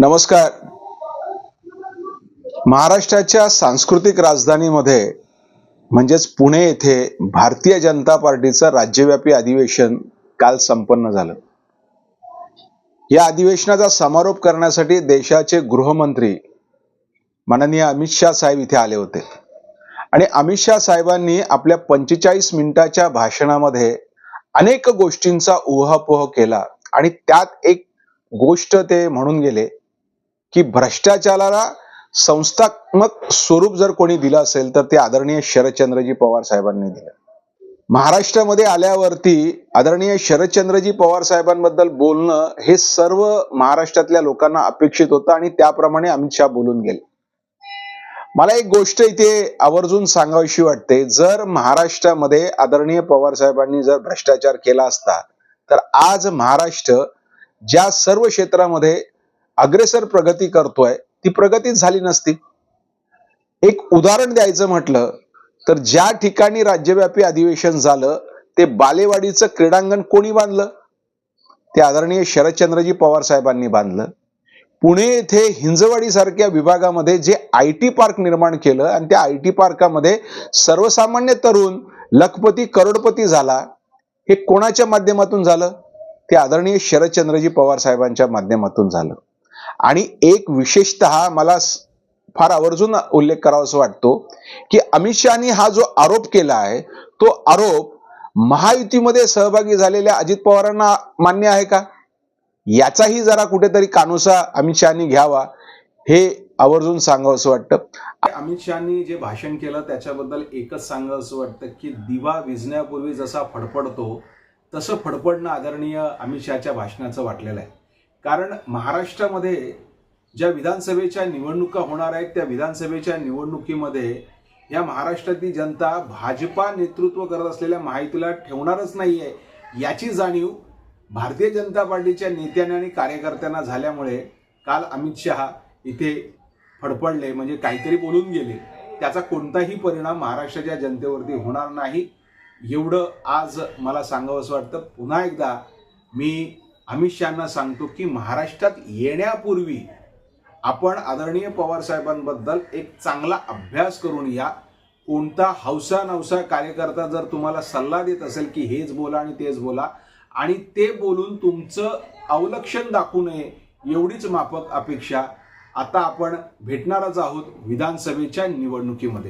नमस्कार. महाराष्ट्राच्या सांस्कृतिक राजधानीमध्ये म्हणजेच पुणे येथे भारतीय जनता पार्टीचं राज्यव्यापी अधिवेशन काल संपन्न झालं. या अधिवेशनाचा समारोप करण्यासाठी देशाचे गृहमंत्री माननीय अमित शाह साहेब इथे आले होते आणि अमित शाह साहेबांनी आपल्या 45 मिनिटाच्या भाषणामध्ये अनेक गोष्टींचा उहापोह केला आणि त्यात एक गोष्ट ते म्हणून गेले की भ्रष्टाचाराला संस्थात्मक स्वरूप जर कोणी दिलं असेल तर ते आदरणीय शरदचंद्रजी पवार साहेबांनी दिलं. महाराष्ट्रामध्ये आल्यावरती आदरणीय शरदचंद्रजी पवार साहेबांबद्दल बोलणं हे सर्व महाराष्ट्रातल्या लोकांना अपेक्षित होतं आणि त्याप्रमाणे अमित शाह बोलून गेले. मला एक गोष्ट इथे आवर्जून सांगावीशी वाटते. जर महाराष्ट्रामध्ये आदरणीय पवार साहेबांनी जर भ्रष्टाचार केला असता तर आज महाराष्ट्र ज्या सर्व क्षेत्रामध्ये अग्रेसर प्रगती करतोय ती प्रगतीच झाली नसती. एक उदाहरण द्यायचं म्हटलं तर ज्या ठिकाणी राज्यव्यापी अधिवेशन झालं ते बालेवाडीचं क्रीडांगण कोणी बांधलं? ते आदरणीय शरदचंद्रजी पवार साहेबांनी बांधलं. पुणे येथे हिंजवाडी सारख्या विभागामध्ये जे IT पार्क निर्माण केलं आणि त्या IT पार्कामध्ये सर्वसामान्य तरुण लखपती करोडपती झाला, हे कोणाच्या माध्यमातून झालं? ते आदरणीय शरदचंद्रजी पवार साहेबांच्या माध्यमातून झालं. आणि एक विशेषतः मला फार आवर्जून उल्लेख करावासा वाटतो की अमित शहानी हा जो आरोप केला आहे तो आरोप महायुतीमध्ये सहभागी झालेल्या अजित पवारांना मान्य आहे का? याचाही जरा कुठेतरी कानोसा अमित शहानी घ्यावा हे आवर्जून सांगावंसं वाटतं. अमित शहानी जे भाषण केलं त्याच्याबद्दल एकच सांगावंसं वाटतं की दिवा विझण्यापूर्वी जसा फडफडतो तसं फडफडणं आदरणीय अमित शहाच्या भाषणाचं वाटलेलं आहे. कारण महाराष्ट्रामध्ये ज्या विधानसभेच्या निवडणुका होणार आहेत त्या विधानसभेच्या निवडणुकीमध्ये या महाराष्ट्रातली जनता भाजपा नेतृत्व करत असलेल्या महायुतीला ठेवणारच नाहीये याची जाणीव भारतीय जनता पार्टीच्या नेत्यांना आणि कार्यकर्त्यांना झाल्यामुळे काल अमित शहा इथे फडफडले, म्हणजे काहीतरी बोलून गेले. त्याचा कोणताही परिणाम महाराष्ट्राच्या जनतेवरती होणार नाही एवढं आज मला सांगावंसं वाटतं. पुन्हा एकदा मी अमित शहांना सांगतो की महाराष्ट्रात येण्यापूर्वी आपण आदरणीय पवार साहेबांबद्दल एक चांगला अभ्यास करून या. कोणता हौसा नवसा कार्यकर्ता जर तुम्हाला सल्ला देत असेल की हेच बोला आणि तेच बोला आणि ते बोलून तुमचं अवलक्षण दाखवू नये एवढीच माफक अपेक्षा. आता आपण भेटणारच आहोत विधानसभेच्या निवडणुकीमध्ये.